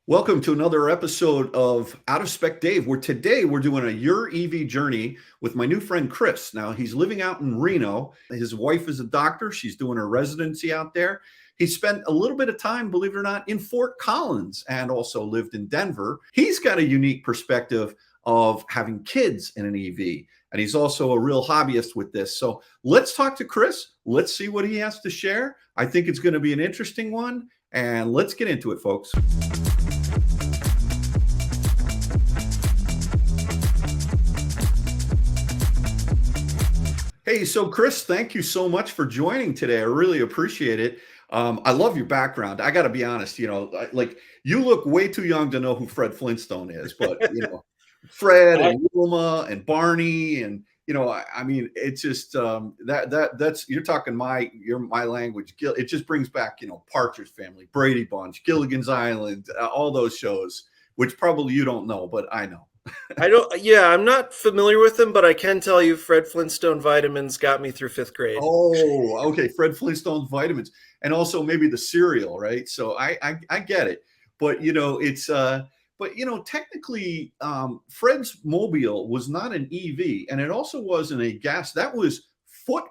Welcome to another episode of Out of Spec Dave, where today we're doing a Your EV journey with my new friend Chris. Now, he's living out in Reno. His wife is a doctor. She's doing her residency out there. He spent a little bit of time, believe it or not, in Fort Collins and also lived in Denver. He's got a unique perspective of having kids in an EV, and he's also a real hobbyist with this. So let's talk to Chris. Let's see what he has to share. I think it's going to be an interesting one, and let's get into it, folks. Hey, so Chris, thank you so much for joining today. I really appreciate it. I love your background. I got to be honest, like you look way too young to know who Fred Flintstone is, but Fred I, and Wilma and Barney and I mean, it's just that's you're talking my language. It just brings back Partridge Family, Brady Bunch, Gilligan's Island, all those shows, which probably you don't know, but I know. I don't, yeah, I'm not familiar with them, but I can tell you Fred Flintstone vitamins got me through fifth grade. Oh, okay. Fred Flintstone's vitamins, and also maybe the cereal, right? So I get it, but technically, Fred's mobile was not an EV, and it also wasn't a gas. That was foot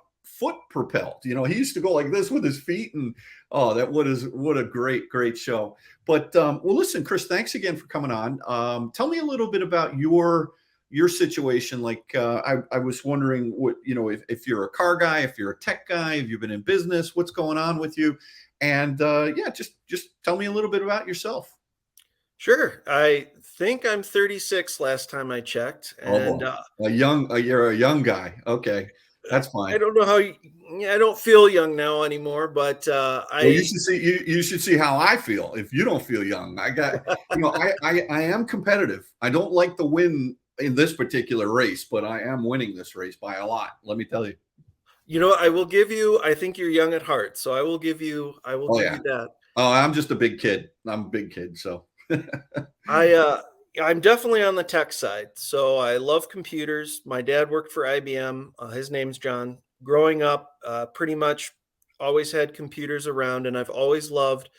propelled. He used to go like this with his feet, and oh, what a great show. But well, listen, Chris, thanks again for coming on. Tell me a little bit about your situation. Like I was wondering what if you're a car guy, if you're a tech guy, if you've been in business, what's going on with you, and yeah, just tell me a little bit about yourself. Sure. I think I'm 36 last time I checked. Oh And boy, you're a young guy. Okay, that's I fine. don't know how, I don't feel young now anymore, but Well, you should see how I feel. If you don't feel young, I am competitive. I don't like to win in this particular race, but I am winning this race by a lot. Let me tell you. I will give you, I think you're young at heart. So I will Oh give yeah. you that. Oh, I'm just a big kid. I'm a big kid. So I, uh, I'm definitely on the tech side. So I love computers. My dad worked for IBM. His name's John. Growing up, pretty much always had computers around, and I've always loved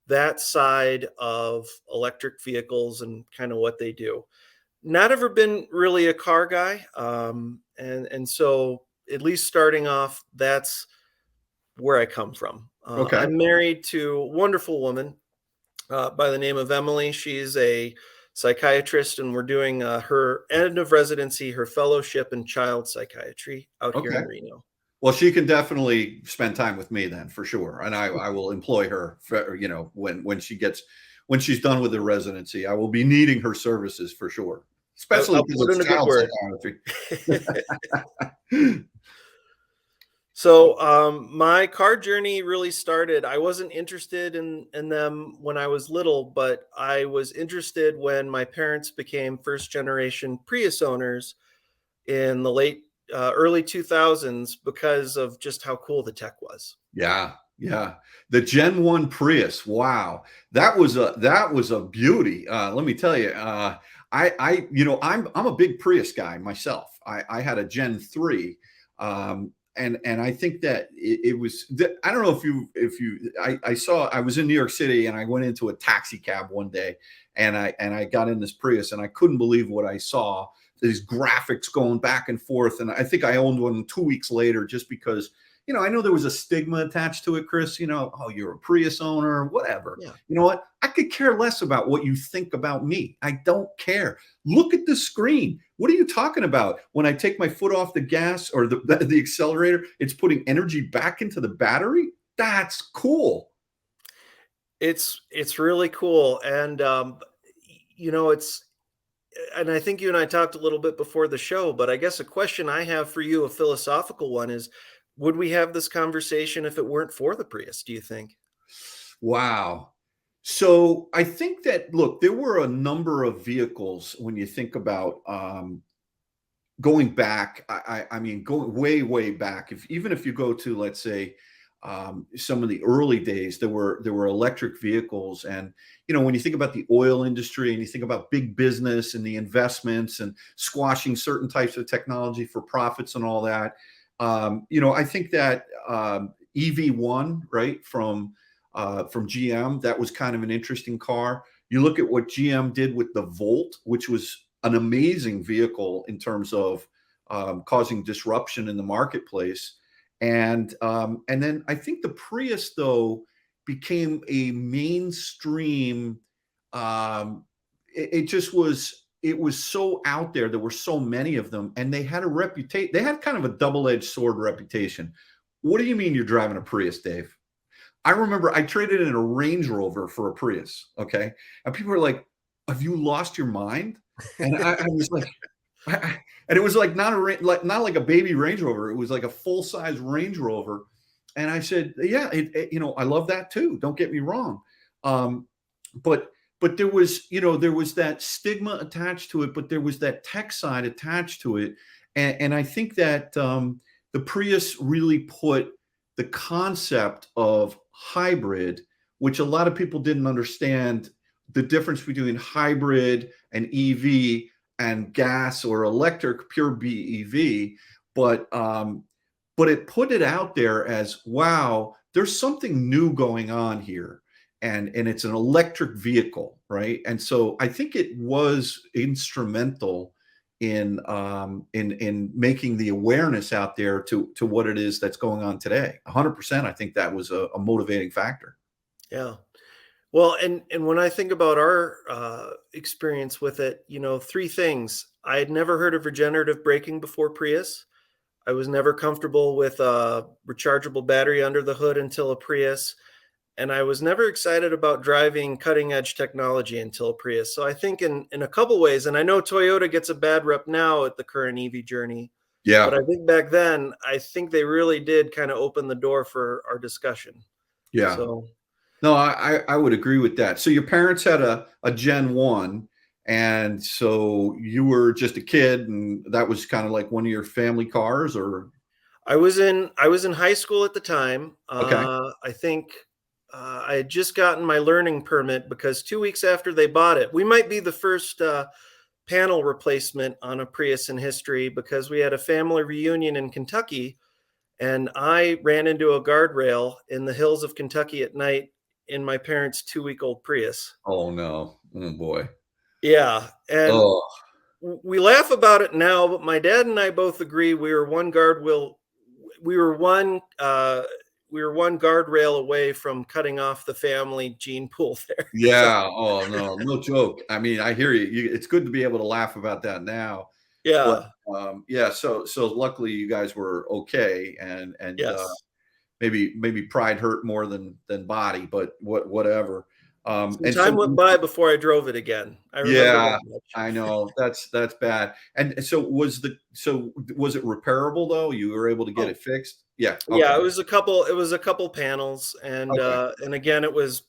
that side of electric vehicles and kind of what they do. Not ever been really a car guy, and so at least starting off, that's where I come from. okay. I'm married to a wonderful woman by the name of Emily. She's a psychiatrist, and we're doing her end of residency, her fellowship in child psychiatry out here Okay. in Reno. Well, she can definitely spend time with me then for sure, and I will employ her for, when she's done with the residency. I will be needing her services for sure, especially I'll because put it's in a good child word. psychiatry. So my car journey really started. I wasn't interested in them when I was little, but I was interested when my parents became first generation Prius owners in the early 2000s because of just how cool the tech was. Yeah, yeah. The Gen 1 Prius. Wow. That was a beauty. Let me tell you. I'm a big Prius guy myself. I had a Gen 3. And I think that it was I don't know I was in New York City and I went into a taxi cab one day and I got in this Prius and I couldn't believe what I saw. These graphics going back and forth. And I think I owned one 2 weeks later just because I know there was a stigma attached to it, Chris. Oh, you're a Prius owner, whatever. Yeah. You know what? I could care less about what you think about me. I don't care. Look at the screen. What are you talking about? When I take my foot off the gas or the accelerator, it's putting energy back into the battery. That's cool. It's really cool. And it's and I think you and I talked a little bit before the show, but I guess a question I have for you, a philosophical one, is would we have this conversation if it weren't for the Prius, do you think? Wow. So I think that look, there were a number of vehicles when you think about going back. I mean, going way back. Even if you go to, let's say, some of the early days, there were electric vehicles, and when you think about the oil industry and you think about big business and the investments and squashing certain types of technology for profits and all that, I think that EV1, right, from GM, that was kind of an interesting car. You look at what GM did with the Volt, which was an amazing vehicle in terms of causing disruption in the marketplace. And then I think the Prius, though, became a mainstream. It just was. It was so out there. There were so many of them, and they had a reputation. They had kind of a double-edged sword reputation. What do you mean you're driving a Prius, Dave? I remember I traded in a Range Rover for a Prius. Okay, and people were like, "Have you lost your mind?" And I was like, and it was like not like a baby Range Rover. It was like a full size Range Rover. And I said, "Yeah, I love that too. Don't get me wrong." Um, but there was there was that stigma attached to it, but there was that tech side attached to it, and I think that the Prius really put the concept of hybrid, which a lot of people didn't understand the difference between hybrid and EV and gas or electric, pure BEV, but it put it out there as, wow, there's something new going on here, and it's an electric vehicle, right? And so I think it was instrumental in making the awareness out there to what it is that's going on today. 100%, I think that was a motivating factor. Yeah. Well, and when I think about our experience with it, three things. I had never heard of regenerative braking before Prius. I was never comfortable with a rechargeable battery under the hood until a Prius. And I was never excited about driving cutting edge technology until a Prius. So I think in a couple ways, and I know Toyota gets a bad rep now at the current EV journey, but Yeah, I think back then, I think they really did kind of open the door for our discussion. yeah. So No, I would agree with that. So your parents had a Gen 1, and so you were just a kid, and that was kind of like one of your family cars, or I was in high school at the time. okay. I think I had just gotten my learning permit because 2 weeks after they bought it, we might be the first panel replacement on a Prius in history because we had a family reunion in Kentucky, and I ran into a guardrail in the hills of Kentucky at night in my parents' 2-week-old Prius. Oh no. Oh boy. Yeah, and Oh, we laugh about it now, but my dad and I both agree we were one guard wheel, we were one we were one guardrail away from cutting off the family gene pool there. So yeah. Oh no, no joke. I mean, I hear you. It's good to be able to laugh about that now. But yeah, yeah, so luckily you guys were okay, and yes. maybe pride hurt more than body, but whatever. Some And time so went by before I drove it again. I remember yeah, that much. I know that's bad. And so was it repairable though? You were able to get Oh, it fixed? Yeah. yeah, Okay. it was a couple panels, and Okay. again it was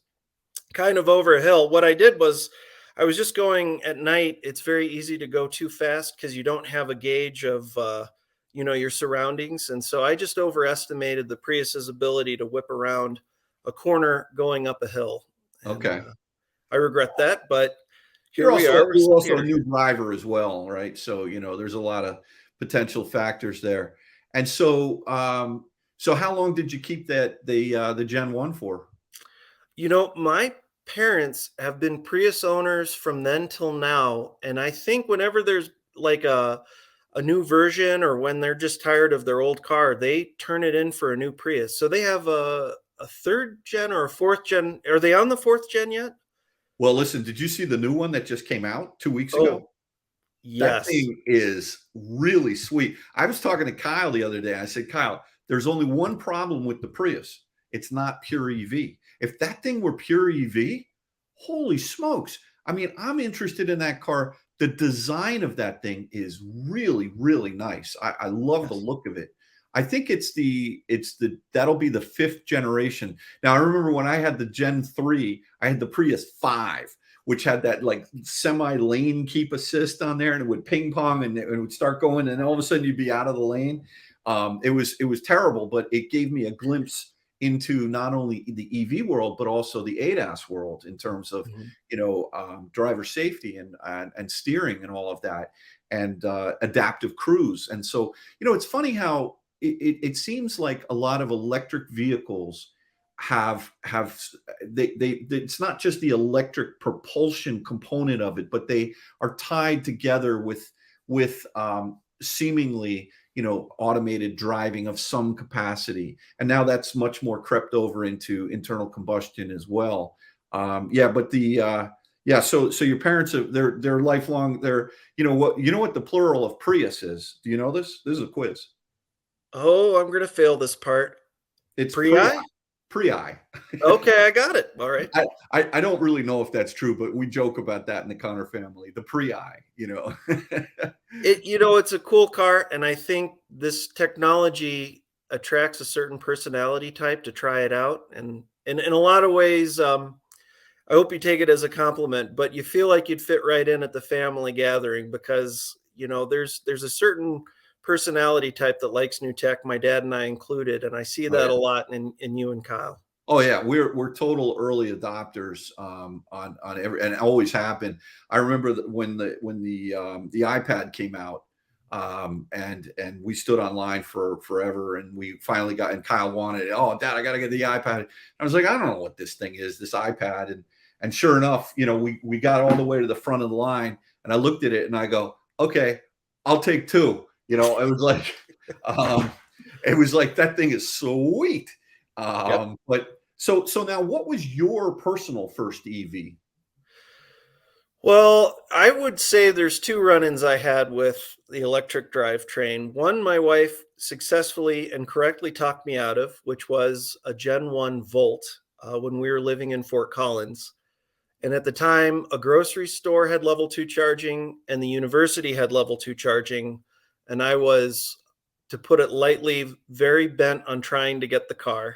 kind of over a hill. What I did was I was just going at night. It's very easy to go too fast because you don't have a gauge of your surroundings, and so I just overestimated the Prius's ability to whip around a corner going up a hill, and Okay. I regret that. But here You're we also are. We're you're still also a here. new driver as well, right? So, there's a lot of potential factors there. And so how long did you keep the Gen 1 for? My parents have been Prius owners from then till now, and I think whenever there's like a new version or when they're just tired of their old car, they turn it in for a new Prius. So they have a third gen or a fourth gen. Are they on the fourth gen yet? Well, listen, did you see the new one that just came out 2 weeks ago? Oh, That yes. thing is really sweet. I was talking to Kyle the other day. I said, "Kyle, there's only one problem with the Prius. It's not pure EV. If that thing were pure EV, holy smokes. I mean, I'm interested in that car. The design of that thing is really, really nice. I love the Yes. look of it. I think that'll be the fifth generation. Now, I remember when I had the Gen 3, I had the Prius 5, which had that like semi lane keep assist on there, and it would ping pong, and it would start going, and all of a sudden you'd be out of the lane. It was terrible, but it gave me a glimpse into not only the EV world but also the ADAS world in terms of Mhm. driver safety and steering and all of that, and adaptive cruise. And so it's funny how it seems like a lot of electric vehicles have it's not just the electric propulsion component of it, but they are tied together with seemingly, automated driving of some capacity, and now that's much more crept over into internal combustion as well. Yeah, but the yeah, so your parents are they're lifelong. They're you know what the plural of Prius is? Do you know this? This is a quiz. Oh, I'm gonna fail this part. It's Prii? Prii. Okay, I got it. All right. I don't really know if that's true, but we joke about that in the Connor family. The Prii. It's a cool car, and I think this technology attracts a certain personality type to try it out. And in a lot of ways, I hope you take it as a compliment, but you feel like you'd fit right in at the family gathering because, there's a certain personality type that likes new tech, my dad and I included, and I see Oh that yeah. a lot in you and Kyle. Oh yeah, we're total early adopters on every, and always have been. I remember that when the iPad came out, and we stood online for forever, and we finally got, and Kyle wanted it. Oh, Dad, I got to get the iPad. I was like, I don't know what this thing is, this iPad, and sure enough, we got all the way to the front of the line, and I looked at it and I go, okay, I'll take two. It was like, um, that thing is sweet. Yep. But so now, what was your personal first EV? Well, I would say there's two run-ins I had with the electric drivetrain. One, my wife successfully and correctly talked me out of, which was a Gen 1 Volt when we were living in Fort Collins. And at the time, a grocery store had level 2 charging and the university had level 2 charging. And I was, to put it lightly, very bent on trying to get the car.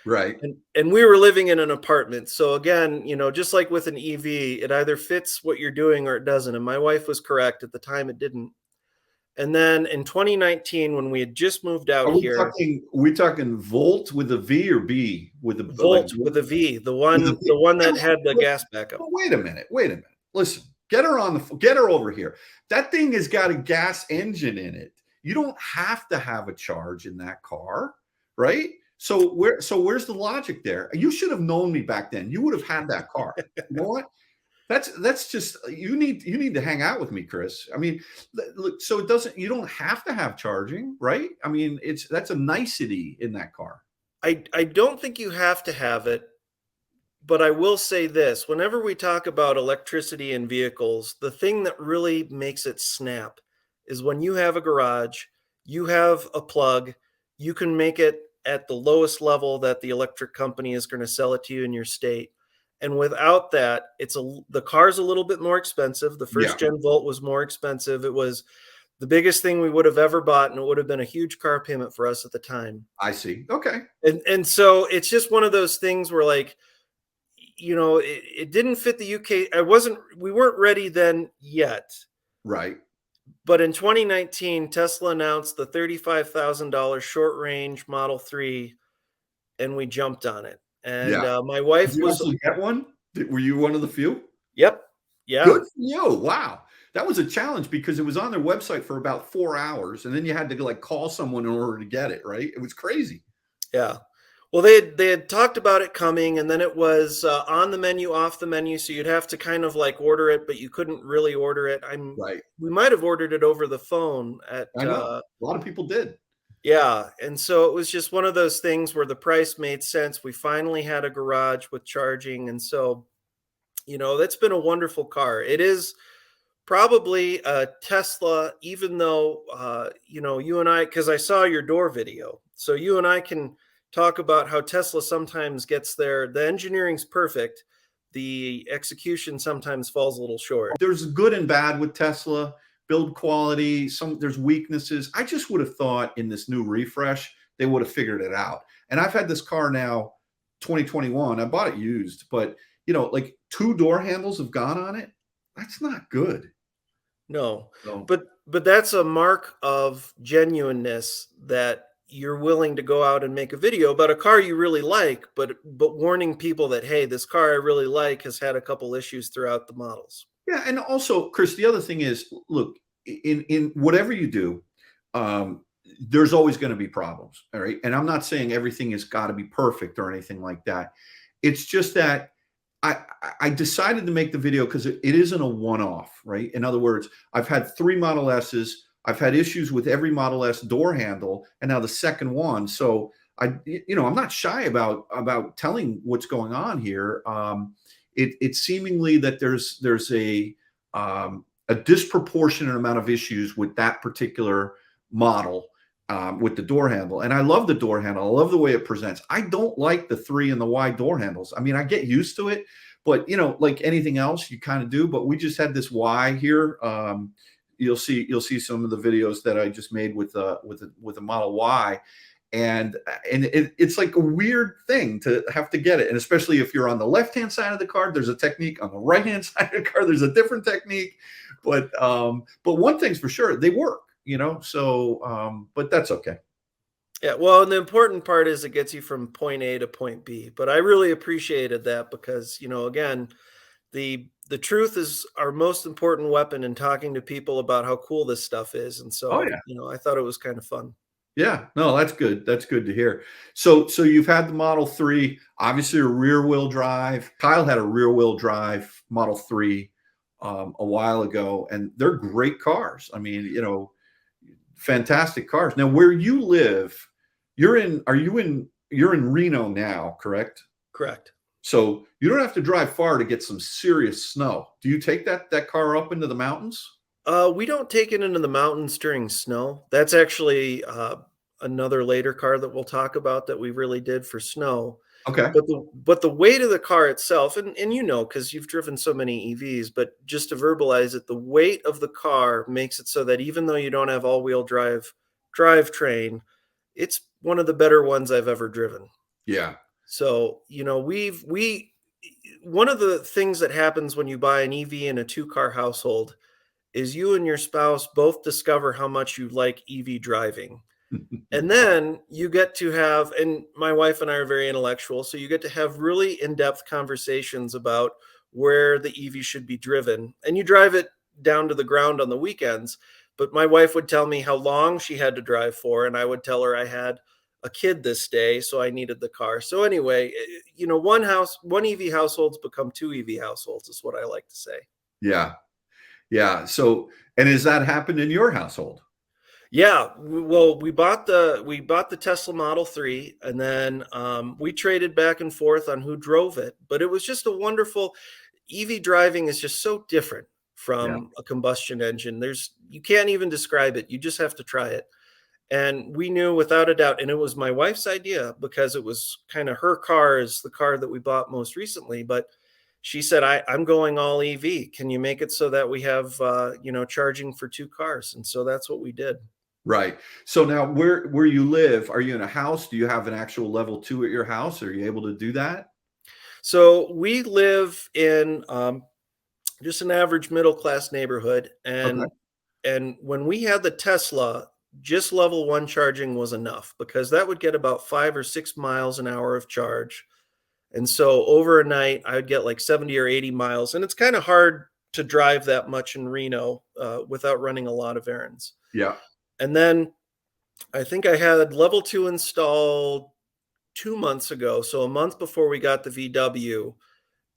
Right. And we were living in an apartment. So again, just like with an EV, it either fits what you're doing or it doesn't. And my wife was correct. At the time, it didn't. And then in 2019, when we had just moved out here, Are we talking Volt with a V or B with a like Volt with a V, the with a one V? the one Hey, that had the gas backup. well, wait a minute. Wait a minute. Listen, get her over here. That thing has got a gas engine in it. You don't have to have a charge in that car, right? So where's the logic there? You should have known me back then. You would have had that car. You know what? That's just, you need to hang out with me, Chris. I mean, look, so you don't have to have charging, right? I mean, that's a nicety in that car. I don't think you have to have it, but I will say this. Whenever we talk about electricity in vehicles, the thing that really makes it snap is when you have a garage, you have a plug, you can make it at the lowest level that the electric company is going to sell it to you in your state. And without that, the car's a little bit more expensive. The Yeah, first gen Volt was more expensive. It was the biggest thing we would have ever bought, and it would have been a huge car payment for us at the time. I see. Okay. And so it's just one of those things where, like, it didn't fit the UK. We weren't ready then yet. Right. But in 2019, Tesla announced the $35,000 short range Model 3, and we jumped on it. And Yeah. my Did wife you was, actually get one? Were you one of the few? yep, yeah, Good for you. Wow. That was a challenge because it was on their website for about 4 hours, and then you had to like call someone in order to get it, right? It was crazy. yeah. Well, they had talked about it coming, and then it was on the menu, off the menu, so you'd have to kind of like order it, but you couldn't really order it. Right. We might have ordered it over the phone at I know. A lot of people did. yeah, and so it was just one of those things where the price made sense. We finally had a garage with charging, and so that's been a wonderful car. It is probably a Tesla, even though you and I, because I saw your door video, so you and I can talk about how Tesla sometimes gets there. The engineering's perfect, the execution sometimes falls a little short. There's good and bad with Tesla build quality. There's weaknesses. I just would have thought in this new refresh they would have figured it out. And I've had this car now 2021. I bought it used, but like two door handles have gone on it. That's not good. No, So but that's a mark of genuineness, that you're willing to go out and make a video about a car you really like, but warning people that, hey, this car I really like has had a couple issues throughout the models. yeah, and also, Chris, the other thing is, look, in whatever you do, um, there's always going to be problems. All right. And I'm not saying everything has got to be perfect or anything like that. It's just that I, I decided to make the video because it isn't a one-off, right? In other words, I've had 3 Model S's. I've had issues with every Model S door handle, and now the second one. So I'm not shy about telling what's going on here. It's seemingly that there's a disproportionate amount of issues with that particular model, with the door handle. And I love the door handle. I love the way it presents. I don't like the 3 and the wide door handles. I mean, I get used to it, but like anything else, you kind of do. But we just had this Y here. You'll see some of the videos that I just made with a Model Y, and it's like a weird thing to have to get it. And especially if you're on the left hand side of the car, there's a technique. On the right hand side of the car, there's a different technique. But one thing's for sure, they work. So but that's okay. Yeah, well, and the important part is it gets you from point A to point B. But I really appreciated that because, again, the truth is our most important weapon in talking to people about how cool this stuff is. And Oh so, yeah. I thought it was kind of fun. Yeah, no, that's good. That's good to hear. So you've had the Model 3, obviously a rear wheel drive. Kyle had a rear wheel drive Model 3 a while ago, and they're great cars. I mean, fantastic cars. Now, where you live, you're in Reno now, correct? Correct. So you don't have to drive far to get some serious snow. Do you take that car up into the mountains? We don't take it into the mountains during snow. That's actually another later car that we'll talk about that we really did for snow. Okay. But the weight of the car itself, and because you've driven so many EVs, but just to verbalize it, the weight of the car makes it so that even though you don't have all-wheel drivetrain, it's one of the better ones I've ever driven. Yeah. So, one of the things that happens when you buy an EV in a two-car household is you and your spouse both discover how much you like EV driving. And then you get to have, and my wife and I are very intellectual, so you get to have really in-depth conversations about where the EV should be driven. And you drive it down to the ground on the weekends. But my wife would tell me how long she had to drive for, and I would tell her I had a kid this day, so I needed the car. So anyway, one EV households become 2 EV households, is what I like to say. Yeah. Yeah. So, and has that happened in your household? Yeah, well, we bought the Tesla Model 3, and then we traded back and forth on who drove it. But it was just a wonderful EV driving is just so different Yeah. from a combustion engine. You can't even describe it. You just have to try it. And we knew without a doubt, and it was my wife's idea because it was kind of her car is the car that we bought most recently. But she said, I'm going all EV. Can you make it so that we have, charging for 2 cars? And so that's what we did. Right. So now where you live, are you in a house? Do you have an actual level 2 at your house? Are you able to do that? So we live in just an average middle class neighborhood, Okay. and when we had the Tesla, just level 1 charging was enough because that would get about 5 or 6 miles an hour of charge. And so over a night, I would get like 70 or 80 miles, and it's kind of hard to drive that much in Reno without running a lot of errands. Yeah. And then I think I had level 2 installed 2 months ago, so a month before we got the VW,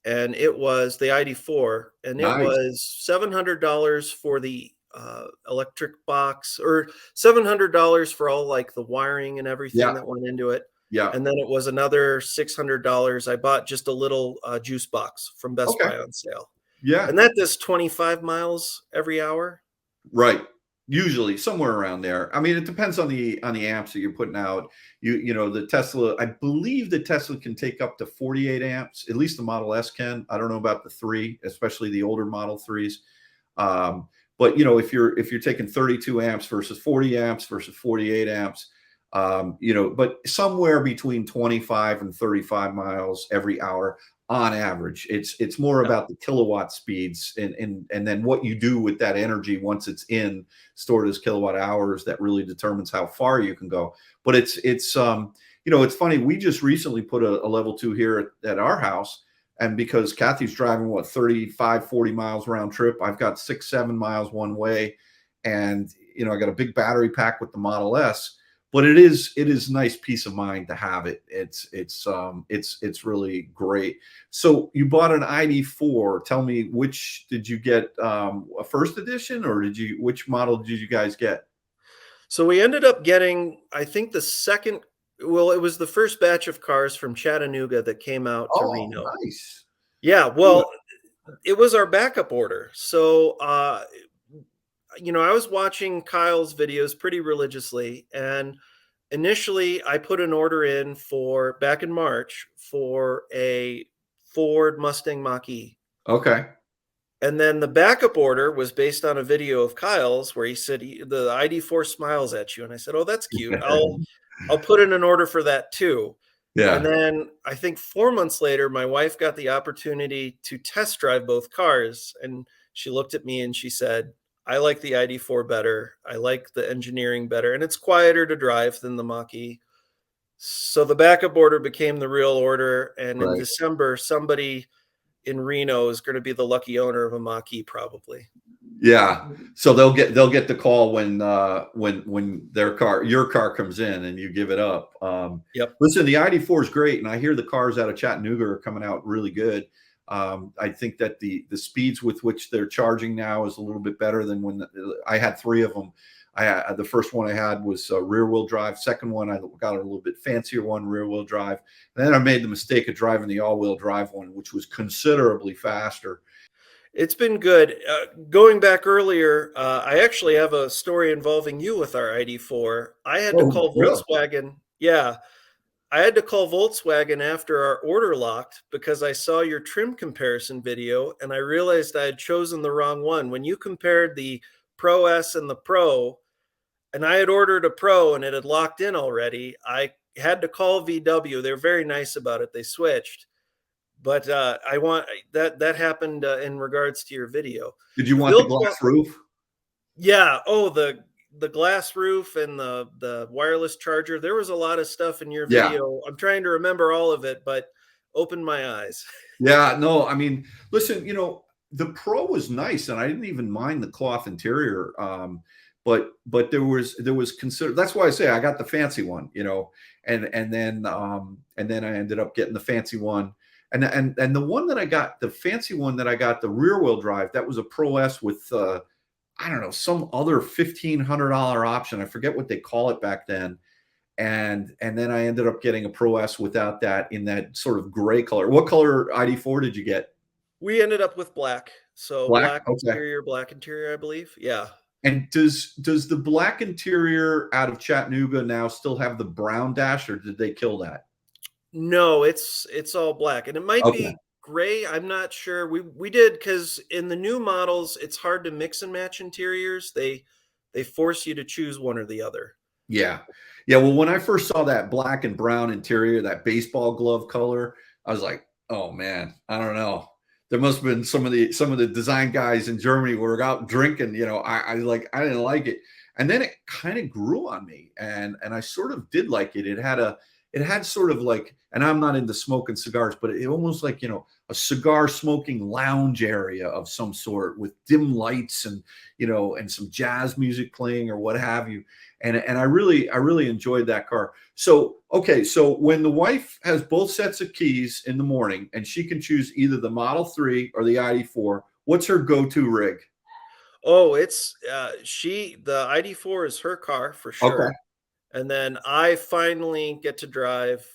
and it was the ID4, and it Nice. was $700 for the electric box, or $700 for all like the wiring and everything Yeah. that went into it. Yeah. And then it was another $600. I bought just a little juice box from Best Okay. Buy on sale, Yeah. and that does 25 miles every hour. Right. Usually somewhere around there. I mean, it depends on the amps that you're putting out. The Tesla, I believe the Tesla can take up to 48 amps. At least the Model S can. I don't know about the 3, especially the older Model 3s. But if you're taking 32 amps versus 40 amps versus 48 amps, but somewhere between 25 and 35 miles every hour on average. It's more Yeah. about the kilowatt speeds and then what you do with that energy once it's stored as kilowatt hours that really determines how far you can go. But it's funny. We just recently put a level 2 here at our house. And because Kathy's driving 35, 40 miles round trip, I've got 6, 7 miles one way. And I got a big battery pack with the Model S, but it is nice peace of mind to have it. It's really great. So you bought an ID4. Tell me, which did you get, a first edition, or which model did you guys get? So we ended up getting, I think the second, well, it was the first batch of cars from Chattanooga that came out to Oh, Reno. nice. Yeah, Good. well, it was our backup order. So, I was watching Kyle's videos pretty religiously, and initially I put an order in for back in March for a Ford Mustang Mach-E. Okay. And then the backup order was based on a video of Kyle's where he said the ID4 smiles at you, and I said, "Oh, that's cute. I'll put in an order for that too." And Yeah. then I think 4 months later, my wife got the opportunity to test drive both cars, and she looked at me and she said, "I like the ID4 better. I like the engineering better, and it's quieter to drive than the Mach-E." So the backup order became the real order, and in Right. December, somebody in Reno is going to be the lucky owner of a Mach-E probably. Yeah. So they'll get the call when your car comes in and you give it up. Yep. Listen, the ID4 is great, and I hear the cars out of Chattanooga are coming out really good. I think that the speeds with which they're charging now is a little bit better than when I had three of them. The first one I had was rear wheel drive. Second one, I got a little bit fancier one, rear wheel drive. And then I made the mistake of driving the all wheel drive one, which was considerably faster. It's been good. Going back earlier, I actually have a story involving you with our ID4. I had to Oh, call really? Volkswagen. Yeah, I had to call Volkswagen after our order locked because I saw your trim comparison video and I realized I had chosen the wrong one. When you compared the Pro S and the Pro, and I had ordered a Pro and it had locked in already, I had to call VW. They're very nice about it. They switched. But I want that happened in regards to your video. Did you The want the build glass roof? Yeah. Oh, the glass roof and the wireless charger. There was a lot of stuff in your Yeah. video. I'm trying to remember all of it, but opened my eyes. Yeah, no, I mean, listen, the Pro was nice, and I didn't even mind the cloth interior. But there was consider that's why I say I got the fancy one, and then I ended up getting the fancy one. And the one that I got, the fancy one that I got, the rear wheel drive, that was a Pro S with I don't know, some other $1,500 option. I forget what they call it back then. And then I ended up getting a Pro S without that, in that sort of gray color. What color ID4 did you get? We ended up with black. So Black? Okay. black interior, I believe. Yeah. And does the black interior out of Chattanooga now still have the brown dash, or did they kill that? No, it's all black, and it might Okay. be gray. I'm not sure. We did because in the new models, it's hard to mix and match interiors. They force you to choose one or the other. Yeah. Yeah, well, when I first saw that black and brown interior, that baseball glove color, I was like, "Oh man, I don't know." There must have been some of the design guys in Germany were out drinking, I didn't like it. And then it kind of grew on me, and I sort of did like it. It had sort of like, and I'm not into smoking cigars, but it almost like, a cigar smoking lounge area of some sort with dim lights and some jazz music playing or what have you. And I really enjoyed that car. So, okay, so when the wife has both sets of keys in the morning and she can choose either the Model 3 or the ID4, what's her go-to rig? Oh, it's the ID4 is her car for Okay. sure. And then I finally get to drive,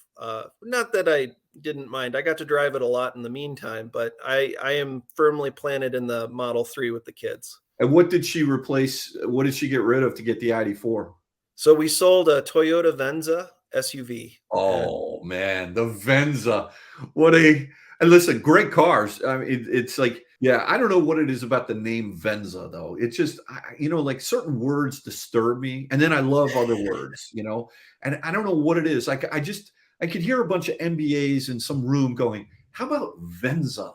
not that I didn't mind. I got to drive it a lot in the meantime, but I am firmly planted in the Model 3 with the kids. And what did she replace? What did she get rid of to get the ID4? So we sold a Toyota Venza SUV, and Oh man, the Venza. What a and listen, great cars. I mean, it's like, yeah, I don't know what it is about the name Venza though. It's just, like certain words disturb me, and then I love other words. And I don't know what it is. Like I could hear a bunch of MBAs in some room going, "How about Venza?"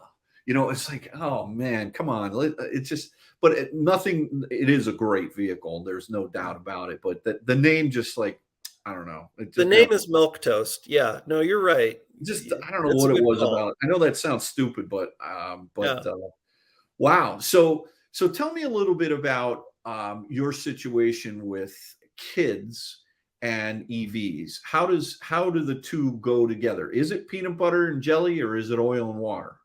It's like, oh man, come on. It's just, but nothing. It is a great vehicle. There's no doubt about it. But the name just like, I don't know. It the just never name is Milk Toast. Yeah, no, you're right. just I don't know That's a what it good was call. about. I know that sounds stupid, but Yeah. wow. So tell me a little bit about your situation with kids and EVs. How do the two go together? Is it peanut butter and jelly, or is it oil and water?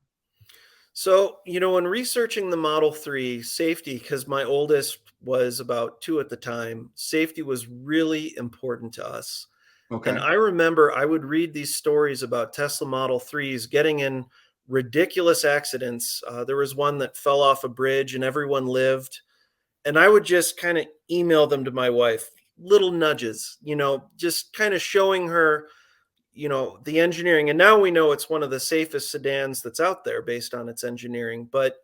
So, when researching the Model 3 safety, because my oldest was about 2 at the time, safety was really important to us. And Okay. I remember I would read these stories about Tesla Model 3s getting in ridiculous accidents. There was one that fell off a bridge and everyone lived. And I would just kind of email them to my wife, little nudges, just kind of showing her, the engineering. And now we know it's one of the safest sedans that's out there based on its engineering. But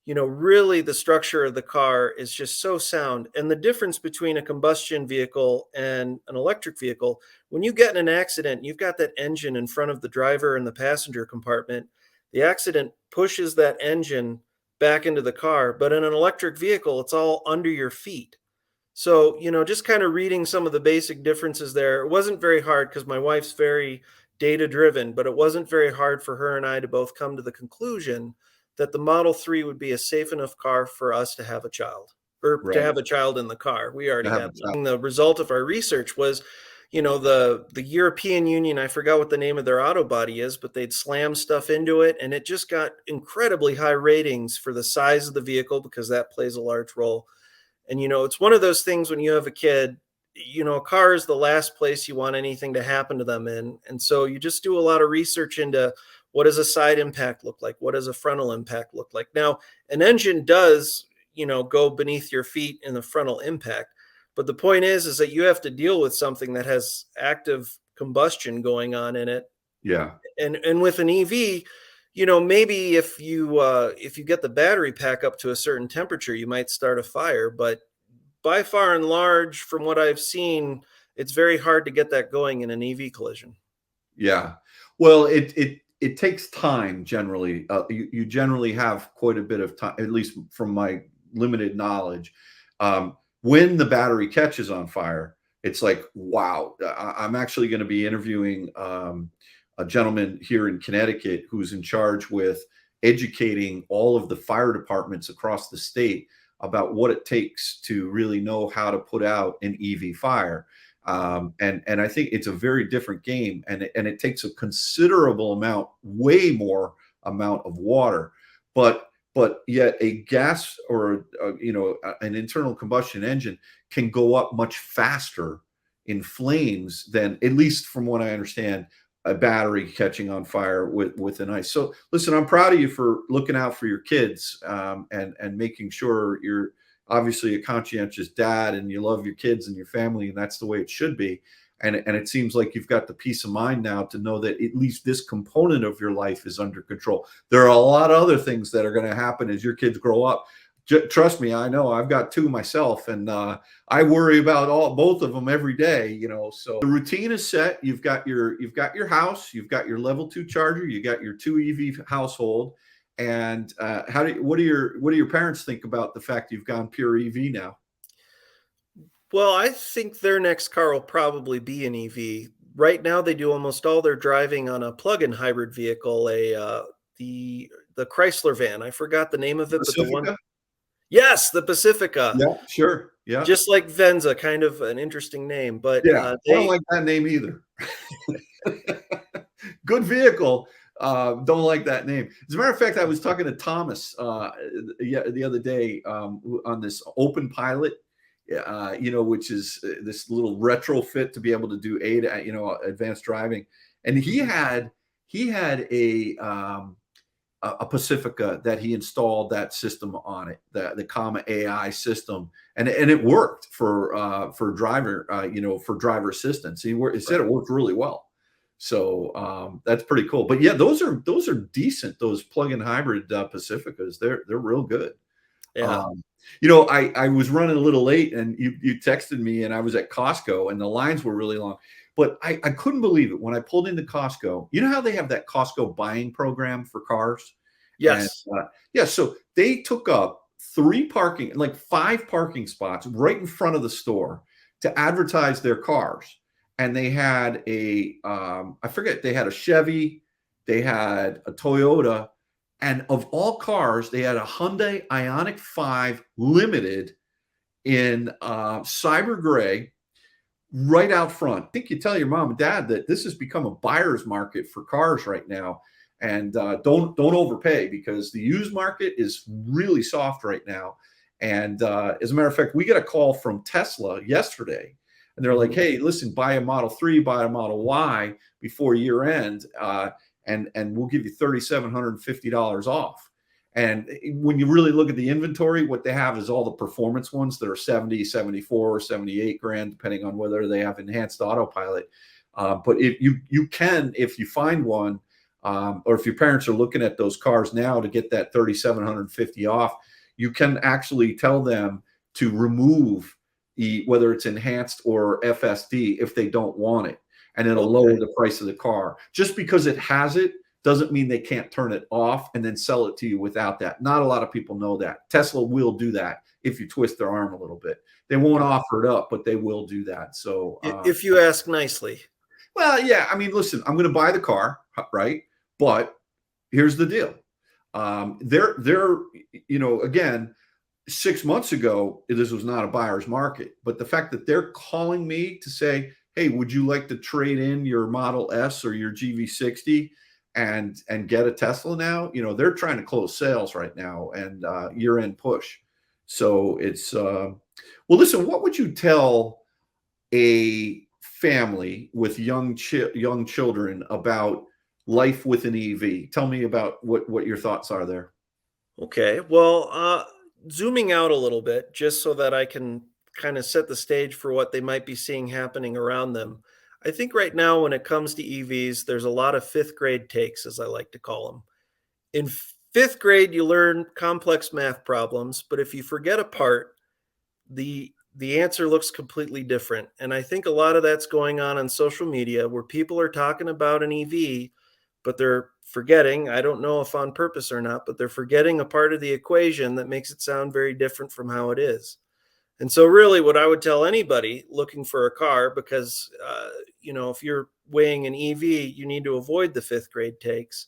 really the structure of the car is just so sound. And the difference between a combustion vehicle and an electric vehicle, when you get in an accident, you've got that engine in front of the driver and the passenger compartment. The accident pushes that engine back into the car, but in an electric vehicle, it's all under your feet. So, just kind of reading some of the basic differences there. It wasn't very hard because my wife's very data driven, but it wasn't very hard for her and I to both come to the conclusion that the Model 3 would be a safe enough car for us to have a child, or to Right. have a child in the car. We To already have had a child. one. The result of our research was, the European Union, I forgot what the name of their auto body is, but they'd slam stuff into it and it just got incredibly high ratings for the size of the vehicle because that plays a large role. And it's one of those things when you have a kid, a car is the last place you want anything to happen to them in. And so you just do a lot of research into what does a side impact look like? What does a frontal impact look like? Now, an engine does, go beneath your feet in the frontal impact. But the point is that you have to deal with something that has active combustion going on in it. Yeah. And with an EV, maybe if you get the battery pack up to a certain temperature, you might start a fire. But by far and large, from what I've seen, it's very hard to get that going in an EV collision. Yeah. Well, it takes time generally. You generally have quite a bit of time, at least from my limited knowledge. When the battery catches on fire, it's like, wow. I'm actually going to be interviewing a gentleman here in Connecticut who's in charge with educating all of the fire departments across the state about what it takes to really know how to put out an EV fire. And I think it's a very different game, and it takes a considerable amount, way more amount of water, but yet a gas or an internal combustion engine can go up much faster in flames than, at least from what I understand, a battery catching on fire with an ice. So listen, I'm proud of you for looking out for your kids, and making sure you're obviously a conscientious dad and you love your kids and your family, and that's the way it should be. And it seems like you've got the peace of mind now to know that at least this component of your life is under control. There are a lot of other things that are going to happen as your kids grow up. Trust me, I know. I've got two myself, and I worry about both of them every day. So the routine is set. You've got your house, you've got your level 2 charger, you got your 2 EV household. And what do your parents think about the fact you've gone pure EV now? Well, I think their next car will probably be an EV. Right now, they do almost all their driving on a plug-in hybrid vehicle, the Chrysler van. I forgot the name of it, but the one. Pacifica? Yes, the Pacifica. Yeah, sure. Yeah. Just like Venza, kind of an interesting name, but Yeah. I don't like that name either. Good vehicle. Don't like that name. As a matter of fact, I was talking to Thomas the other day, on this Open Pilot, which is this little retrofit to be able to do advanced driving. And he had a Pacifica that he installed that system on it, the Comma AI system, and it worked for driver, for driver assistance. He said it worked really well. So that's pretty cool. But yeah, those are decent. Those plug-in hybrid Pacificas, they're real good. yeah. I was running a little late, and you texted me, and I was at Costco, and the lines were really long. But I couldn't believe it when I pulled into Costco. You know how they have that Costco buying program for cars? And Yes. yeah, so they took up 5 parking spots right in front of the store to advertise their cars. And they had I forget, they had a Chevy, they had a Toyota, and of all cars, they had a Hyundai Ioniq 5 Limited in cyber gray, right out front. I think you tell your mom and dad that this has become a buyer's market for cars right now, and don't overpay, because the used market is really soft right now. And as a matter of fact, we got a call from Tesla yesterday, and they're like, Mhm. "Hey, listen, buy a Model 3, buy a Model Y before year end, and we'll give you $3,750 off." And when you really look at the inventory, what they have is all the performance ones that are 70, 74, or 78 grand, depending on whether they have enhanced autopilot. But if you can, if you find one, or if your parents are looking at those cars now to get that 3,750 off, you can actually tell them to remove whether it's enhanced or FSD if they don't want it, and it'll lower Okay. the price of the car. Just because it has it doesn't mean they can't turn it off and then sell it to you without that. Not a lot of people know that. Tesla will do that if you twist their arm a little bit. They won't offer it up, but they will do that. So, If you ask nicely. well, yeah. I mean, listen, I'm going to buy the car, right? But here's the deal. They're, again, 6 months ago, this was not a buyer's market. But the fact that they're calling me to say, "Hey, would you like to trade in your Model S or your GV60 and get a Tesla now?" They're trying to close sales right now, and year end push. So it's well. Listen, what would you tell a family with young children about life with an EV? Tell me about what your thoughts are there. Okay. Well, zooming out a little bit, just so that I can kind of set the stage for what they might be seeing happening around them. I think right now, when it comes to EVs, there's a lot of fifth grade takes, as I like to call them. In fifth grade, you learn complex math problems, but if you forget a part, the answer looks completely different. And I think a lot of that's going on social media, where people are talking about an EV, but they're forgetting, I don't know if on purpose or not, but they're forgetting a part of the equation that makes it sound very different from how it is. And so, really, what I would tell anybody looking for a car, because if you're weighing an EV, you need to avoid the fifth grade takes,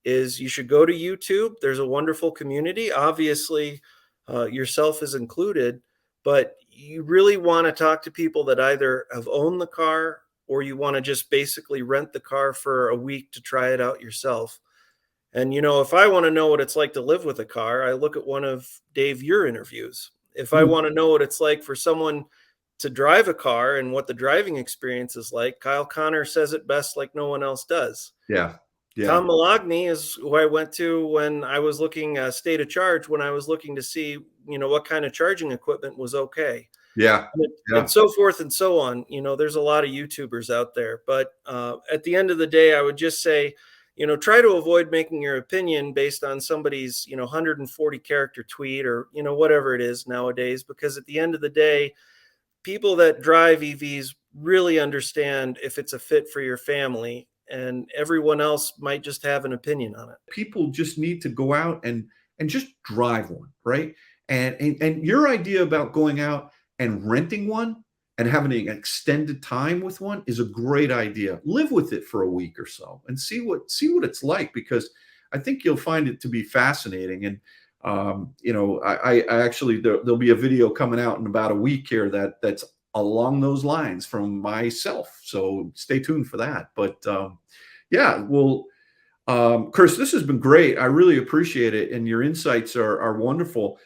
is you should go to YouTube. There's a wonderful community. Obviously, yourself is included, but you really want to talk to people that either have owned the car, or you want to just basically rent the car for a week to try it out yourself. And, if I want to know what it's like to live with a car, I look at one of Dave, your interviews. If I Mm, want to know what it's like for someone to drive a car and what the driving experience is like, Kyle Connor says it best like no one else does. yeah, yeah, Tom Malogny is who I went to when I was looking state of charge, when I was looking to see, what kind of charging equipment was okay, yeah, and yeah. so forth and so on. There's a lot of YouTubers out there, but at the end of the day, I would just say, try to avoid making your opinion based on somebody's, 140 character tweet, or, whatever it is nowadays, because at the end of the day, people that drive EVs really understand if it's a fit for your family, and everyone else might just have an opinion on it. People just need to go out and just drive one, right? And your idea about going out and renting one and having an extended time with one is a great idea. Live with it for a week or so and see what it's like, because I think you'll find it to be fascinating. And I actually, there'll be a video coming out in about a week here that's along those lines from myself. So stay tuned for that. But yeah, well, Chris, this has been great. I really appreciate it, and your insights are wonderful.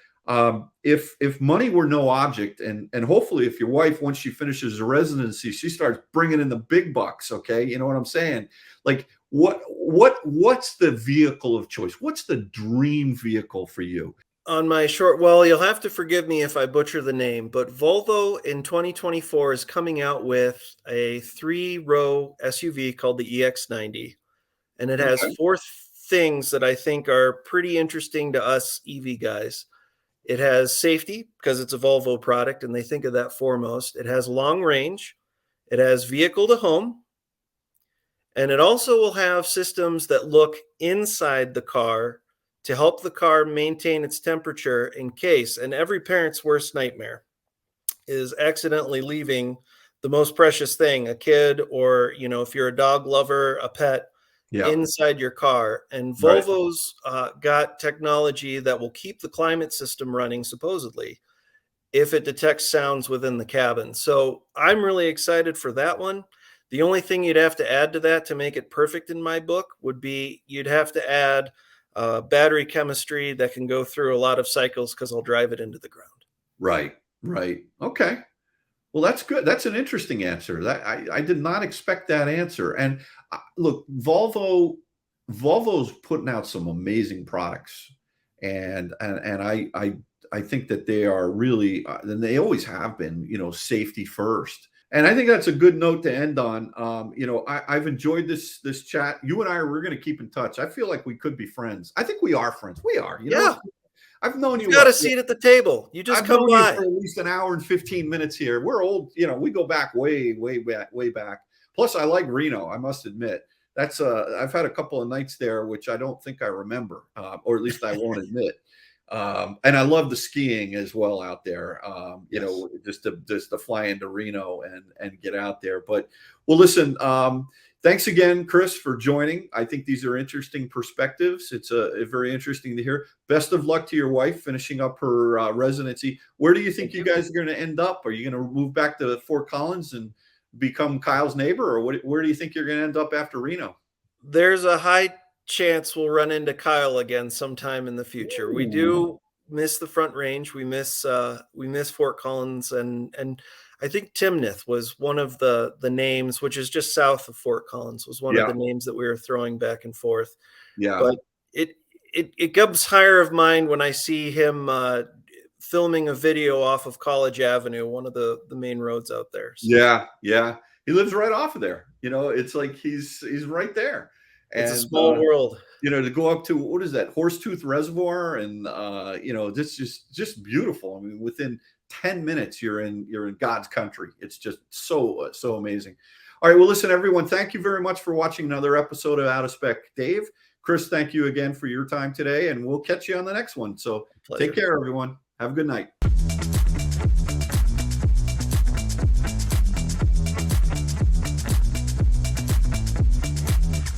If money were no object, and hopefully, if your wife, once she finishes her residency, she starts bringing in the big bucks. Okay, you know what I'm saying? Like, what's the vehicle of choice? What's the dream vehicle for you? On my short, well, you'll have to forgive me if I butcher the name, but Volvo in 2024 is coming out with a three-row SUV called the EX90, and it has Okay. four things that I think are pretty interesting to us EV guys. It has safety, because it's a Volvo product and they think of that foremost. It has long range. It has vehicle to home. And it also will have systems that look inside the car to help the car maintain its temperature, in case, and every parent's worst nightmare is accidentally leaving the most precious thing, a kid, or, if you're a dog lover, a pet, Yeah. inside your car. And Right. Volvo's got technology that will keep the climate system running, supposedly, if it detects sounds within the cabin. So I'm really excited for that one. The only thing you'd have to add to that to make it perfect in my book would be you'd have to add battery chemistry that can go through a lot of cycles because I'll drive it into the ground. Right, right. Okay. Well, that's good. That's an interesting answer. That I did not expect that answer. And look, Volvo's putting out some amazing products, and I think that they are really, and they always have been, safety first. And I think that's a good note to end on. I've enjoyed this chat. You and we're going to keep in touch. I feel like we could be friends. I think we are friends. We are. Yeah, I've known you've you. got a seat at the table. You just I've come known you by. for at least an hour and 15 minutes here. We're old, we go back way, way back, way back. Plus, I like Reno, I must admit. I've had a couple of nights there, which I don't think I remember, or at least I won't admit. And I love the skiing as well out there. Yes. Just to fly into Reno and get out there. But well, listen, thanks again, Chris, for joining. I think these are interesting perspectives. It's very interesting to hear. Best of luck to your wife finishing up her residency. Where do you think you guys are going to end up? Are you going to move back to Fort Collins and become Kyle's neighbor, or where do you think you're going to end up after Reno? There's a high chance we'll run into Kyle again sometime in the future. We Ooh. do miss the Front Range. We miss Fort Collins, and I think Timnath was one of the names, which is just south of Fort Collins, was one of Yeah, the names that we were throwing back and forth. yeah, But it comes higher of mind when I see him filming a video off of College Avenue, one of the main roads out there. So yeah, yeah. He lives right off of there. It's like he's right there. it's a And small world. to go up to, what is that, Horsetooth Reservoir, and this just beautiful. I mean, within 10 minutes you're in God's country. It's just so amazing. All right, well, listen, everyone, thank you very much for watching another episode of Out of Spec Dave. Chris, thank you again for your time today, and we'll catch you on the next one. So Pleasure. take care, everyone. Have a good night.